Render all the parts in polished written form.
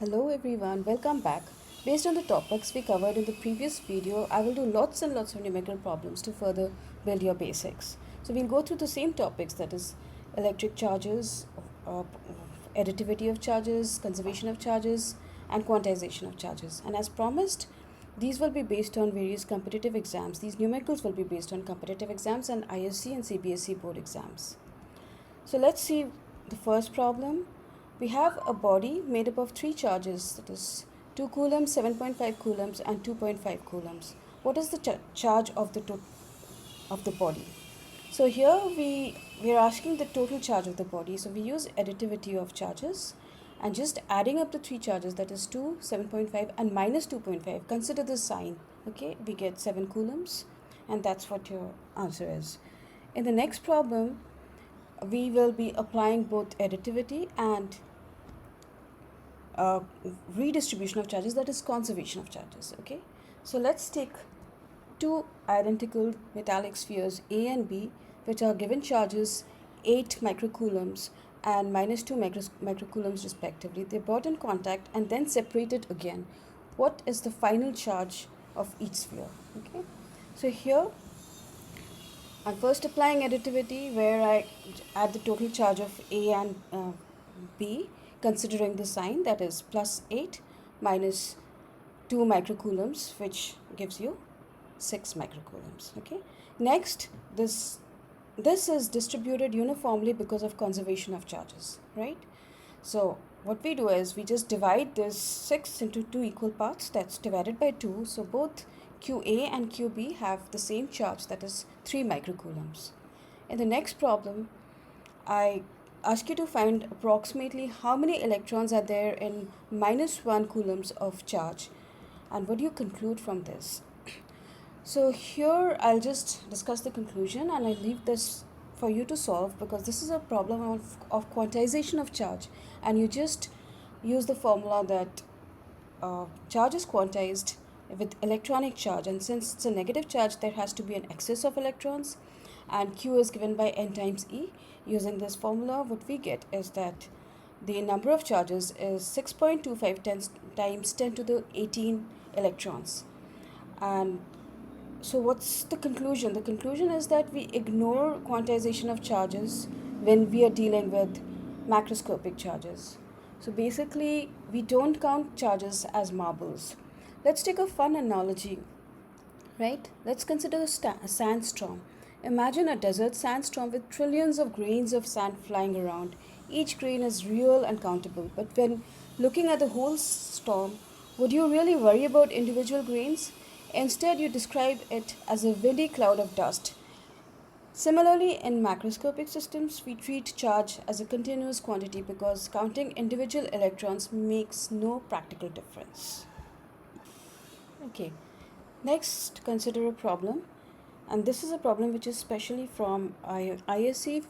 Hello everyone, welcome back. Based on the topics we covered in the previous video, I will do lots and lots of numerical problems to further build your basics. So we'll go through the same topics, that is electric charges, uh, additivity of charges, conservation of charges, and quantization of charges. And as promised, these will be based on various competitive exams. These numericals will be based on competitive exams and ISC and CBSE board exams. So let's see the first problem. We have a body made up of three charges, that is 2 coulombs, 7.5 coulombs, and 2.5 coulombs. What is the charge of the body? So here we are asking the total charge of the body. So we use additivity of charges and just adding up the three charges, that is 2, 7.5 and minus 2.5. Consider the sign. Okay, we get 7 coulombs, and that's what your answer is. In the next problem, we will be applying both additivity and redistribution of charges, that is conservation of charges. Okay, so let's take two identical metallic spheres A and B, which are given charges 8 microcoulombs and minus 2 microcoulombs respectively. They're brought in contact and then separated again. What is the final charge of each sphere? Okay, so here I'm first applying additivity, where I add the total charge of A and B, considering the sign, that is plus 8 minus 2 microcoulombs, which gives you 6 microcoulombs. Okay. Next, this is distributed uniformly because of conservation of charges, right? So what we do is we just divide this 6 into two equal parts, that's divided by 2. So both QA and QB have the same charge, that is 3 microcoulombs. In the next problem, I ask you to find approximately how many electrons are there in minus 1 coulombs of charge, and what do you conclude from this? So here I'll just discuss the conclusion and I leave this for you to solve, because this is a problem of quantization of charge, and you just use the formula that charge is quantized with electronic charge, and since it's a negative charge, there has to be an excess of electrons, and Q is given by N times E. Using this formula, what we get is that the number of charges is 6.25 times 10 to the 18 electrons. And so what's the conclusion? The conclusion is that we ignore quantization of charges when we are dealing with macroscopic charges. So basically, we don't count charges as marbles. Let's take a fun analogy, right? Let's consider a sandstorm. Imagine a desert sandstorm with trillions of grains of sand flying around. Each grain is real and countable, but when looking at the whole storm, would you really worry about individual grains? Instead, you describe it as a windy cloud of dust. Similarly, in macroscopic systems, we treat charge as a continuous quantity because counting individual electrons makes no practical difference. Okay, next consider a problem, and this is a problem which is specially from ISC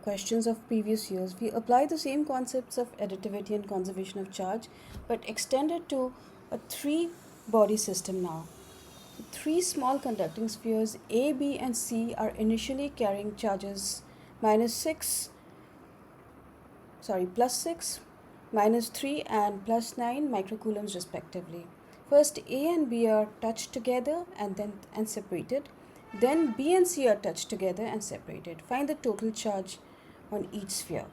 questions of previous years. We apply the same concepts of additivity and conservation of charge, but extend it to a 3-body system now. Three small conducting spheres A, B, and C are initially carrying charges plus 6, minus 3, and plus 9 microcoulombs respectively. First, A and B are touched together and separated. Then B and C are touched together and separated. Find the total charge on each sphere.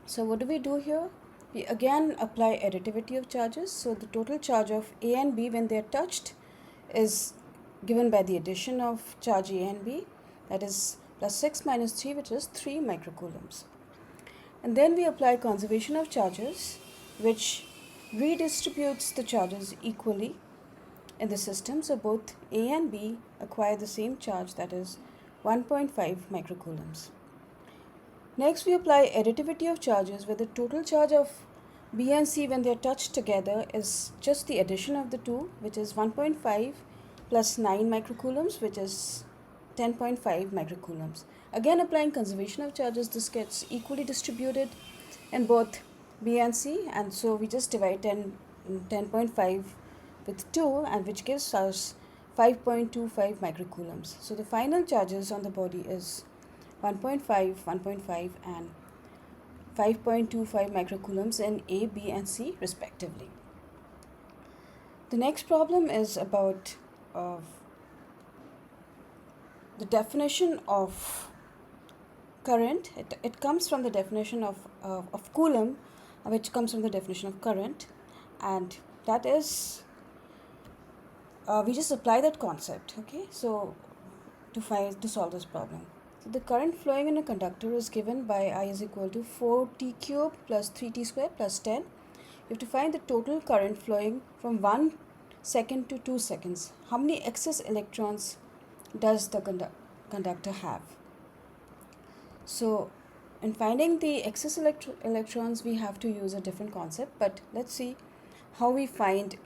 So what do we do here? We again apply additivity of charges. So the total charge of A and B when they are touched is given by the addition of charge A and B, that is plus 6 minus 3, which is 3 microcoulombs. And then we apply conservation of charges, which redistributes the charges equally in the system, so both A and B acquire the same charge, that is 1.5 microcoulombs. Next, we apply additivity of charges, where the total charge of B and C when they are touched together is just the addition of the two, which is 1.5 plus 9 microcoulombs, which is 10.5 microcoulombs. Again, applying conservation of charges, this gets equally distributed in both B and C, and so we just divide 10.5 with 2, and which gives us 5.25 microcoulombs. So the final charges on the body is 1.5, 1.5, and 5.25 microcoulombs in A, B and C respectively. The next problem is about the definition of current. It comes from the definition of Coulomb, which comes from the definition of current, and that is we just apply that concept. Okay, so to solve this problem, so the current flowing in a conductor is given by I is equal to 4t cube plus 3t square plus 10. You have to find the total current flowing from 1 second to 2 seconds. How many excess electrons does the conductor have? So in finding the excess electrons, we have to use a different concept, but let's see how we find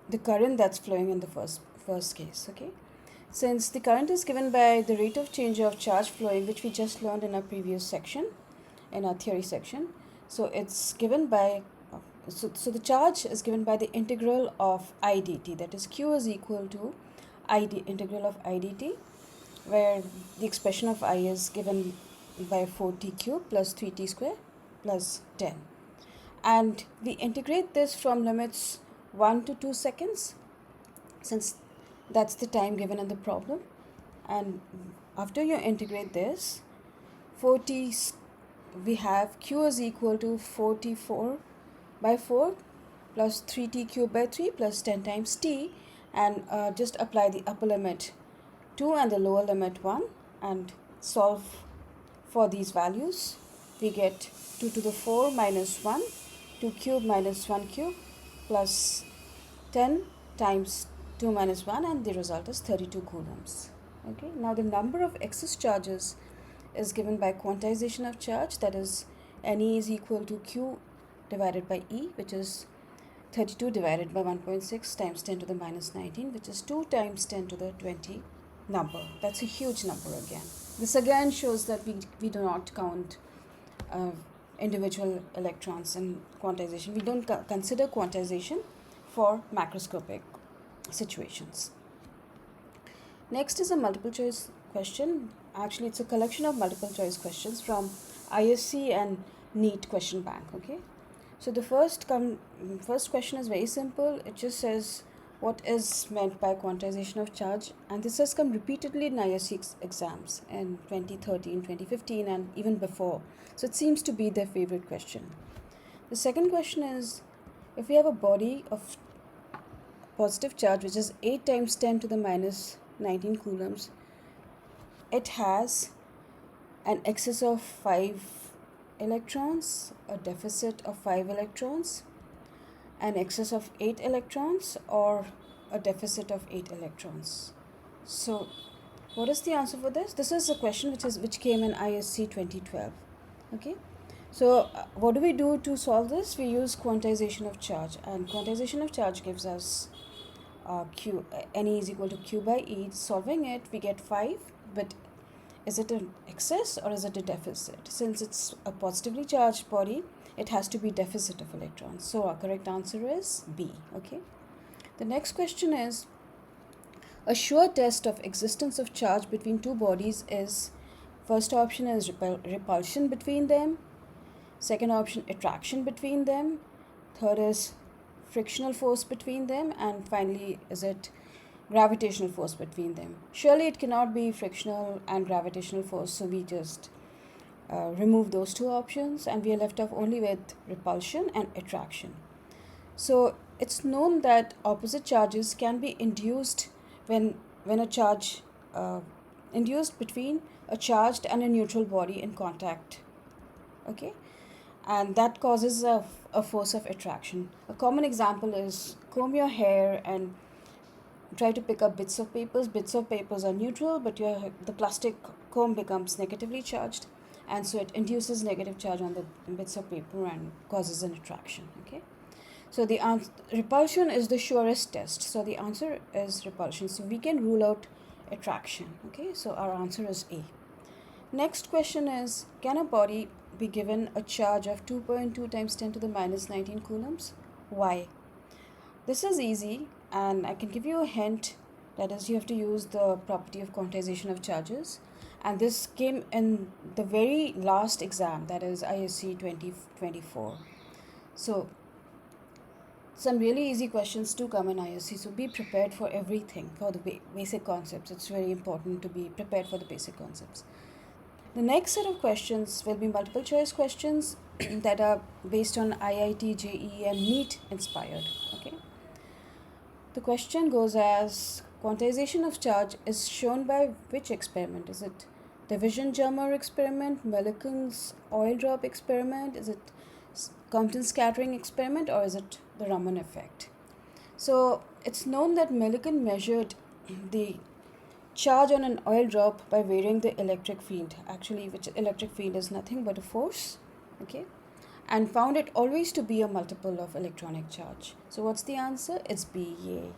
the current that's flowing in the first case. Okay, since the current is given by the rate of change of charge flowing, which we just learned in our previous section, in our theory section, so it's given by so the charge is given by the integral of I dt, that is q is equal to integral of I dt, where the expression of I is given by 4t cube plus 3t square plus 10, and we integrate this from limits 1 to 2 seconds, since that's the time given in the problem. And after you integrate this, 4t, we have q is equal to 44 by 4 plus 3t cube by 3 plus 10 times t, and just apply the upper limit 2 and the lower limit 1 and solve for these values. We get 2 to the 4 minus 1, 2 cube minus 1 cube plus 10 times 2 minus 1, and the result is 32 coulombs. Okay, now the number of excess charges is given by quantization of charge, that is Ne is equal to Q divided by E, which is 32 divided by 1.6 times 10 to the minus 19, which is 2 times 10 to the 20 number. That's a huge number again. This again shows that we do not count individual electrons in quantization. We don't consider quantization for macroscopic situations. Next is a multiple choice question. Actually, it's a collection of multiple choice questions from ISC and NEET question bank. Okay, so the first question is very simple. It just says what is meant by quantization of charge, and this has come repeatedly in ISC exams in 2013, 2015 and even before, so it seems to be their favorite question. The second question is, if we have a body of positive charge which is 8 times 10 to the minus 19 coulombs, it has an excess of 5 electrons, a deficit of 5 electrons, an excess of 8 electrons, or a deficit of 8 electrons. So what is the answer for this? This is a question which came in ISC 2012. Okay, so what do we do to solve this? We use quantization of charge, and quantization of charge gives us Ne is equal to Q by E. Solving it, we get 5, but is it an excess or is it a deficit? Since it's a positively charged body, it has to be deficit of electrons. So our correct answer is B. Okay. The next question is, a sure test of existence of charge between two bodies is, first option is repulsion between them, second option attraction between them, third is frictional force between them, and finally is it gravitational force between them. Surely it cannot be frictional and gravitational force, so we just remove those two options and we are left off only with repulsion and attraction. So it's known that opposite charges can be induced when a charge induced between a charged and a neutral body in contact. Okay, and that causes a force of attraction. A common example is comb your hair and try to pick up bits of papers. Bits of papers are neutral, but the plastic comb becomes negatively charged, and so it induces negative charge on the bits of paper and causes an attraction. Okay, so the repulsion is the surest test, so the answer is repulsion, so we can rule out attraction. Okay, so our answer is A. Next question is, can a body be given a charge of 2.2 times 10 to the minus 19 coulombs? Why? This is easy, and I can give you a hint, that is, you have to use the property of quantization of charges, and this came in the very last exam, that is ISC 2024. So some really easy questions do come in ISC, so be prepared for everything, for the basic concepts. It's very important to be prepared for the basic concepts. The next set of questions will be multiple choice questions that are based on IIT, JEE and NEET inspired. Okay. The question goes as, quantization of charge is shown by which experiment? Is it the Vision-Germer experiment, Millikan's oil drop experiment, is it Compton scattering experiment, or is it the Raman effect? So it's known that Millikan measured the charge on an oil drop by varying the electric field, actually which electric field is nothing but a force, okay, and found it always to be a multiple of electronic charge. So what's the answer? It's B. Yay.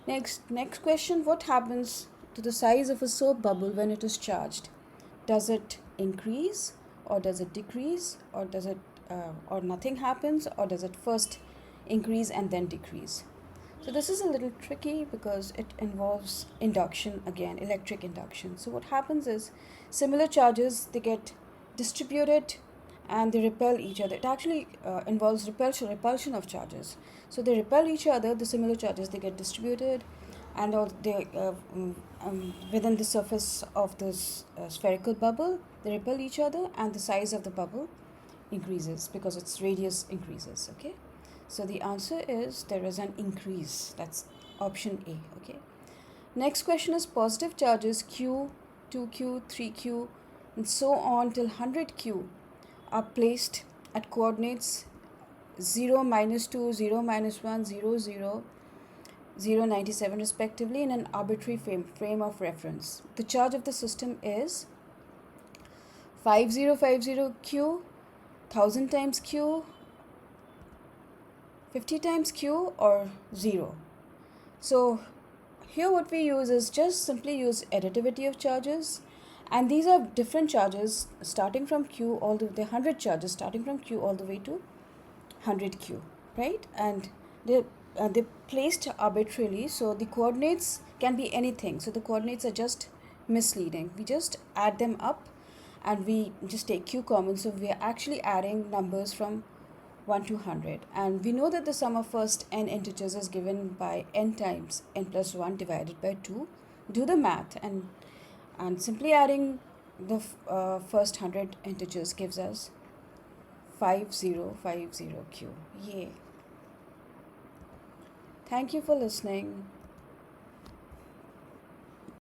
Next question, what happens to the size of a soap bubble when it is charged? Does it increase, or does it decrease, or does it or nothing happens, or does it first increase and then decrease? So this is a little tricky because it involves induction again, electric induction. So what happens is, similar charges, they get distributed and they repel each other. It actually involves repulsion of charges. So they repel each other, the similar charges, they get distributed, and they within the surface of this spherical bubble, they repel each other, and the size of the bubble increases because its radius increases. Okay. So the answer is there is an increase. That's option A. Okay. Next question is, positive charges Q, 2Q, 3Q, and so on till 100Q are placed at coordinates 0, -2, 0, -1, 0, 0, 0, 97 respectively in an arbitrary frame of reference. The charge of the system is 5050Q, 1000 times Q, 50 times Q, or 0. So here what we use is just simply use additivity of charges, and these are different charges starting from Q all the way, 100 charges starting from Q all the way to 100Q, right? And they're placed arbitrarily, so the coordinates can be anything. So the coordinates are just misleading. We just add them up and we just take Q common, so we are actually adding numbers from 1 to 100, and we know that the sum of first n integers is given by n times n plus 1 divided by 2. Do the math, and simply adding the first 100 integers gives us 5050Q. Yay. Thank you for listening.